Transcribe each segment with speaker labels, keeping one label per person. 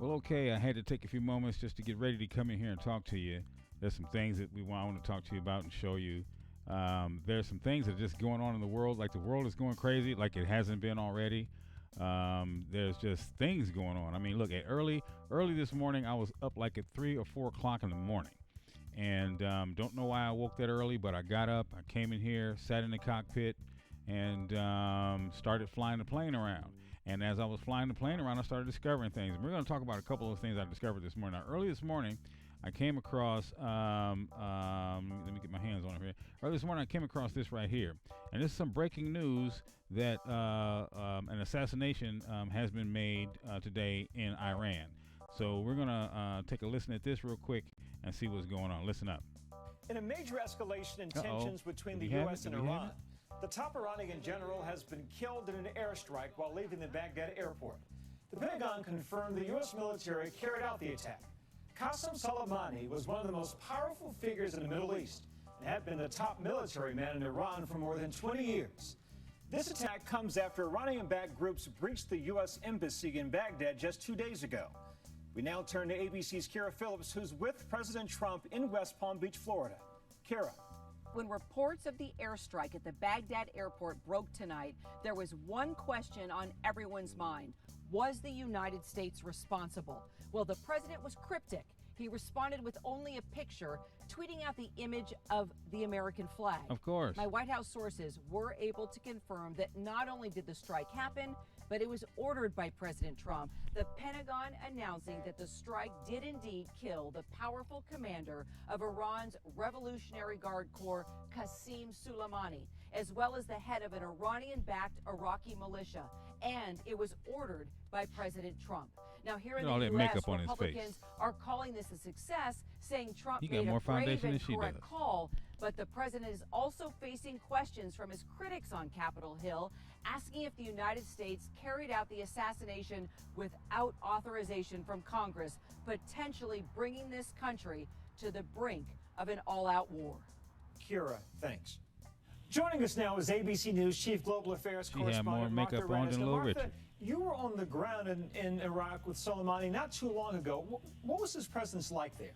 Speaker 1: Well, okay, I had to take a few moments just to get ready to come in here and talk to you. There's some things that I want to talk to you about and show you. There's some things that are just going on in the world, like the world is going crazy, like it hasn't been already. There's just things going on. I mean, look, at early this morning, I was up like at 3 or 4 o'clock in the morning. And don't know why I woke that early, but I got up, I came in here, sat in the cockpit, and started flying the plane around. And as I was flying the plane around, I started discovering things. And we're going to talk about a couple of things I discovered this morning. Now, early this morning, I came across, let me get my hands on it here. Early this morning, I came across this right here. And this is some breaking news that an assassination has been made today in Iran. So we're going to take a listen at this real quick and see what's going on. Listen up.
Speaker 2: In a major escalation in tensions between the U.S. and Iran, the top Iranian general has been killed in an airstrike while leaving the Baghdad airport. The Pentagon confirmed the U.S. military carried out the attack. Qasem Soleimani was one of the most powerful figures in the Middle East and had been the top military man in Iran for more than 20 years. This attack comes after Iranian-backed groups breached the U.S. embassy in Baghdad just 2 days ago. We now turn to ABC's Kara Phillips, who's with President Trump in West Palm Beach, Florida. Kara.
Speaker 3: When reports of the airstrike at the Baghdad airport broke tonight, there was one question on everyone's mind. Was the United States responsible? Well, the president was cryptic. He responded with only a picture, tweeting out the image of the American flag.
Speaker 1: Of course.
Speaker 3: My White House sources were able to confirm that not only did the strike happen, but it was ordered by President Trump. The Pentagon announcing that the strike did indeed kill the powerful commander of Iran's Revolutionary Guard Corps, Qasem Soleimani, as well as the head of an Iranian-backed Iraqi militia. And it was ordered by President Trump. Now, here in the U.S., Republicans are calling this a success, saying Trump made a brave and correct call. But the president is also facing questions from his critics on Capitol Hill, asking if the United States carried out the assassination without authorization from Congress, potentially bringing this country to the brink of an all-out war.
Speaker 2: Kira, thanks. Joining us now is ABC News Chief Global Affairs Correspondent Martha Rennis. Martha, you were on the ground in Iraq with Soleimani not too long ago. What was his presence like there?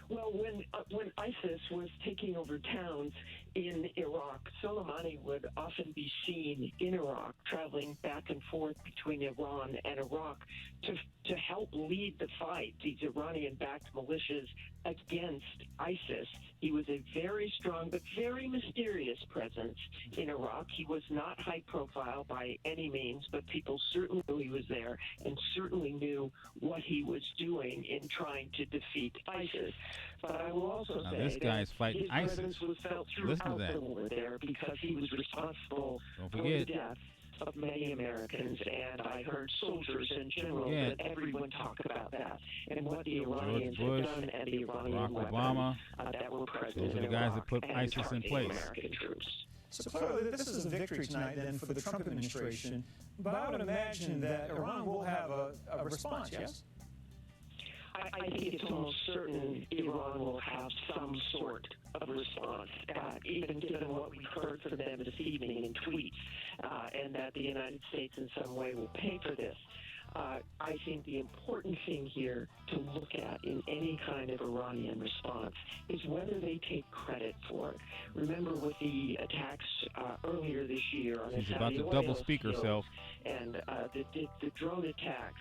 Speaker 4: Well, when ISIS was taking over towns in Iraq, Soleimani would often be seen in Iraq, traveling back and forth between Iran and Iraq to help lead the fight, these Iranian-backed militias against ISIS. He was a very strong but very mysterious presence in Iraq. He was not high profile by any means, but people certainly knew he was there and certainly knew what he was doing in trying to defeat ISIS. But I will also say
Speaker 1: this guy's
Speaker 4: that
Speaker 1: fighting
Speaker 4: his
Speaker 1: ISIS.
Speaker 4: presence was felt throughout the war there because he was responsible for the death of many Americans, and I heard soldiers in general, but everyone talk about that and what the Iranians had done and the Iranian weapons that were present
Speaker 1: those are the guys that put ISIS in place.
Speaker 4: American troops.
Speaker 2: So clearly this is a victory tonight then for the Trump administration, but I would imagine that Iran will have a response, yes?
Speaker 4: I think it's almost certain Iran will have some sort of response, even given what we've heard from them this evening in tweets, and that the United States in some way will pay for this. I think the important thing here to look at in any kind of Iranian response is whether they take credit for it. Remember with the attacks earlier this year on the Saudi oil fields and the drone attacks,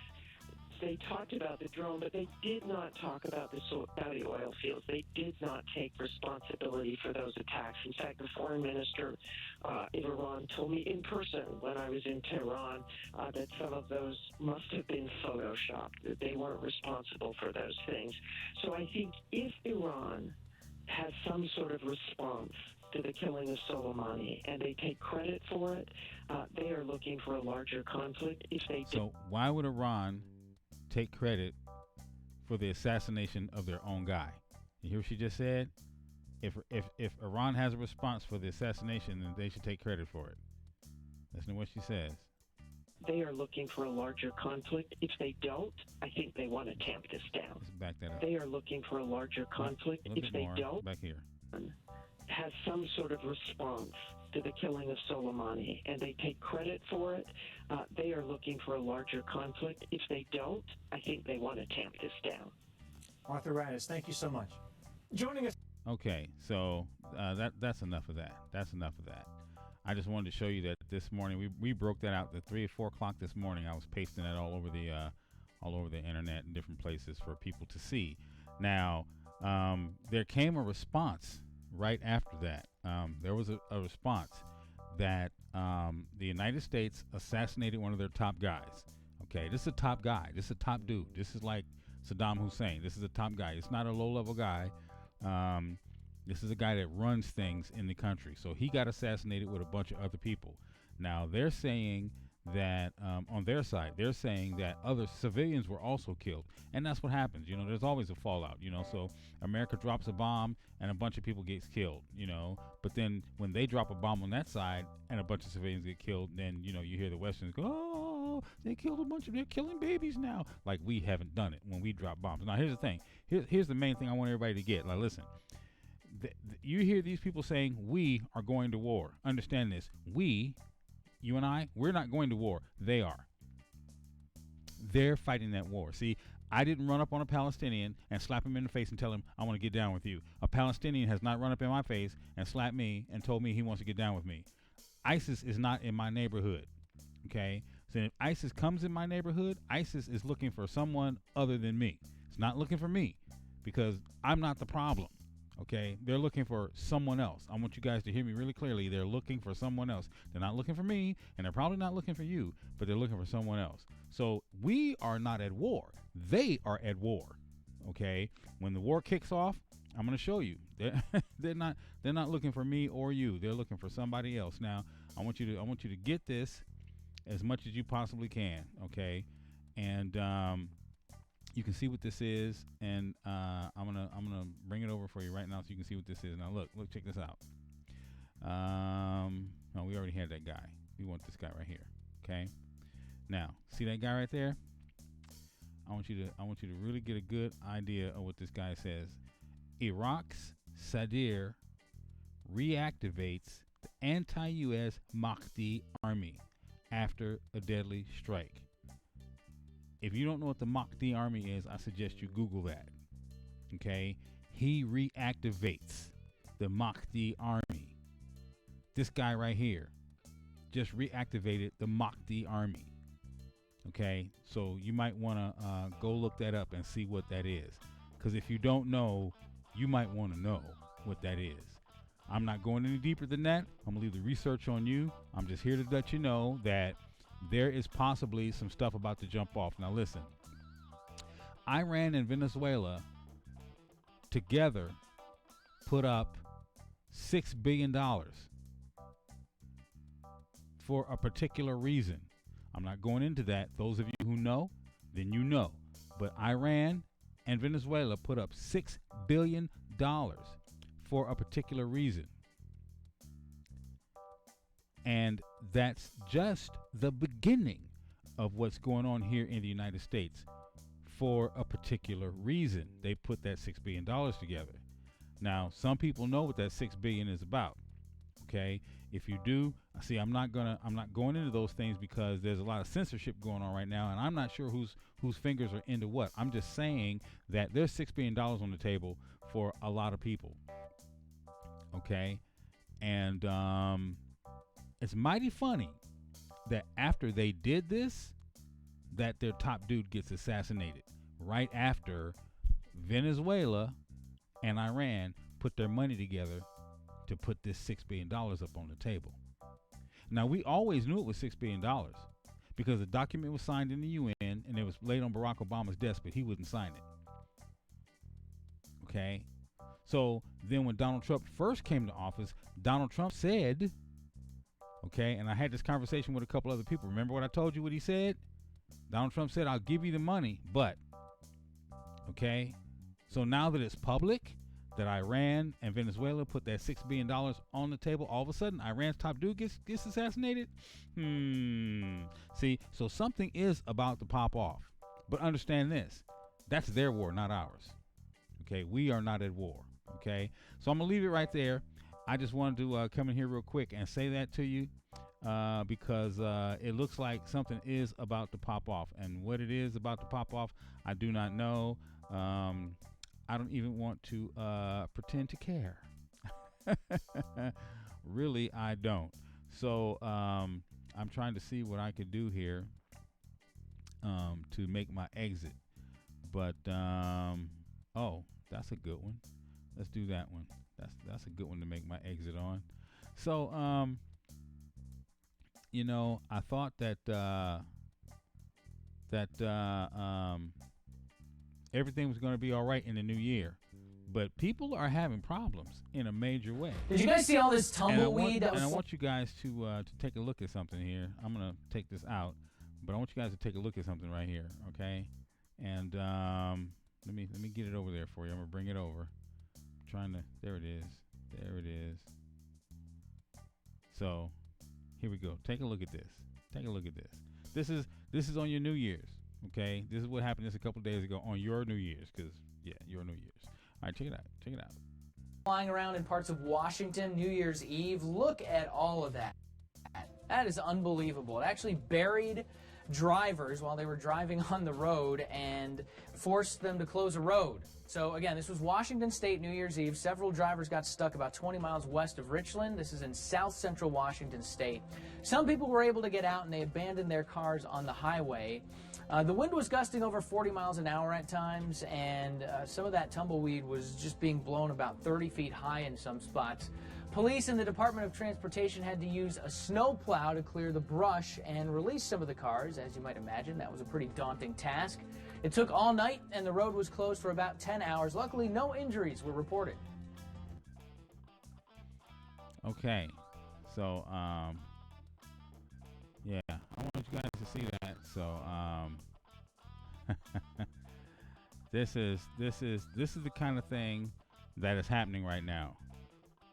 Speaker 4: they talked about the drone, but they did not talk about the Saudi oil fields. They did not take responsibility for those attacks. In fact, the foreign minister in Iran told me in person when I was in Tehran that some of those must have been photoshopped, that they weren't responsible for those things. So I think if Iran has some sort of response to the killing of Soleimani and they take credit for it, they are looking for a larger conflict. If they
Speaker 1: So why would Iran take credit for the assassination of their own guy? You hear what she just said? If Iran has a response for the assassination, then they should take credit for it. Listen to what she says.
Speaker 4: They are looking for a larger conflict. If they don't, I think they want to tamp this down.
Speaker 1: Let's back that up.
Speaker 4: They are looking for a larger conflict. If they don't,
Speaker 1: back here,
Speaker 4: has some sort of response after the killing of Soleimani, and they take credit for it, they are looking for a larger conflict. If they don't, I think they want to tamp this down.
Speaker 2: Arthur Radis, thank you so much. Joining us.
Speaker 1: Okay, so that's enough of that. That's enough of that. I just wanted to show you that this morning we broke that out at 3 or 4 o'clock this morning. I was pasting that all over the internet and different places for people to see. Now, there came a response right after that. There was a response that the United States assassinated one of their top guys. Okay, this is a top guy. This is a top dude. This is like Saddam Hussein. This is a top guy. It's not a low-level guy. This is a guy that runs things in the country. So he got assassinated with a bunch of other people. Now, they're saying that on their side, they're saying that other civilians were also killed. And that's what happens. You know, there's always a fallout, you know. So America drops a bomb and a bunch of people gets killed, you know. But then when they drop a bomb on that side and a bunch of civilians get killed, then, you know, you hear the Westerns go, oh, they killed a bunch of, they're killing babies now. Like we haven't done it when we drop bombs. Now, here's the thing. Here's the main thing I want everybody to get. Like, listen. You hear these people saying we are going to war. Understand this. We, you and I, we're not going to war. They are. They're fighting that war. See, I didn't run up on a Palestinian and slap him in the face and tell him I want to get down with you. A Palestinian has not run up in my face and slapped me and told me he wants to get down with me. ISIS is not in my neighborhood. Okay? So if ISIS comes in my neighborhood, ISIS is looking for someone other than me. It's not looking for me because I'm not the problem. Okay, they're looking for someone else. I want you guys to hear me really clearly. They're looking for someone else. They're not looking for me, and they're probably not looking for you, but they're looking for someone else. So we are not at war. They are at war. Okay, when the war kicks off, I'm going to show you. They're not looking for me or you. They're looking for somebody else. Now, I want you to get this as much as you possibly can. Okay, and you can see what this is, and I'm gonna bring it over for you right now so you can see what this is. Now look, check this out. No, we already had that guy. We want this guy right here. Okay. Now, see that guy right there? I want you to really get a good idea of what this guy says. Iraq's Sadr reactivates the anti-U.S. Mahdi army after a deadly strike. If you don't know what the Mahdi army is, I suggest you Google that. Okay? He reactivates the Mahdi army. This guy right here just reactivated the Mahdi army. Okay? So you might want to go look that up and see what that is. Because if you don't know, you might want to know what that is. I'm not going any deeper than that. I'm going to leave the research on you. I'm just here to let you know that there is possibly some stuff about to jump off. Now listen, Iran and Venezuela together put up $6 billion for a particular reason. I'm not going into that. Those of you who know, then you know. But Iran and Venezuela put up $6 billion for a particular reason. And that's just the beginning of what's going on here in the United States for a particular reason. They put that $6 billion together. Now, some people know what that $6 billion is about. Okay. If you do, see, I'm not going into those things because there's a lot of censorship going on right now, and I'm not sure whose fingers are into what. I'm just saying that there's $6 billion on the table for a lot of people. Okay. And, it's mighty funny that after they did this, that their top dude gets assassinated right after Venezuela and Iran put their money together to put this $6 billion up on the table. Now, we always knew it was $6 billion because the document was signed in the UN and it was laid on Barack Obama's desk, but he wouldn't sign it. Okay? So then when Donald Trump first came to office, Donald Trump said, okay, and I had this conversation with a couple other people. Remember what I told you, what he said? Donald Trump said, I'll give you the money, but, okay? So now that it's public, that Iran and Venezuela put that $6 billion on the table, all of a sudden, Iran's top dude gets assassinated? See, so something is about to pop off. But understand this, that's their war, not ours. Okay, we are not at war. Okay, so I'm going to leave it right there. I just wanted to come in here real quick and say that to you because it looks like something is about to pop off. And what it is about to pop off, I do not know. I don't even want to pretend to care. Really, I don't. So I'm trying to see what I could do here to make my exit. But, oh, that's a good one. Let's do that one. That's a good one to make my exit on. So, I thought that everything was going to be all right in the new year, but people are having problems in a major way.
Speaker 5: Did you guys see all this tumbleweed?
Speaker 1: And I want you guys to take a look at something here. I'm going to take this out, but I want you guys to take a look at something right here, okay? And let me get it over there for you. I'm going to bring it over. There it is. So here we go. Take a look at this. This is on your New Year's, okay? This is what happened just a couple days ago on your New Year's, because your New Year's. All right, check it out.
Speaker 5: Flying around in parts of Washington New Year's Eve. Look at all of that. That is unbelievable. It actually buried drivers while they were driving on the road and forced them to close a road. So again, this was Washington State New Year's Eve. Several drivers got stuck about 20 miles west of Richland. This is in south central Washington State. Some people were able to get out and they abandoned their cars on the highway. The wind was gusting over 40 miles an hour at times, and some of that tumbleweed was just being blown about 30 feet high in some spots. Police and the Department of Transportation had to use a snow plow to clear the brush and release some of the cars. As you might imagine, that was a pretty daunting task. It took all night, and the road was closed for about 10 hours. Luckily, no injuries were reported.
Speaker 1: Okay, so yeah, I want you guys to see that. So this is the kind of thing that is happening right now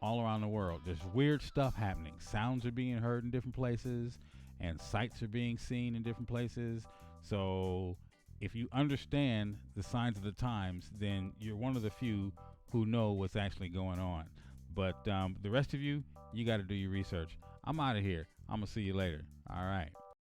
Speaker 1: all around the world. There's weird stuff happening. Sounds are being heard in different places, and sights are being seen in different places. So if you understand the signs of the times, then you're one of the few who know what's actually going on. But the rest of you got to do your research. I'm out of here. I'm going to see you later. All right.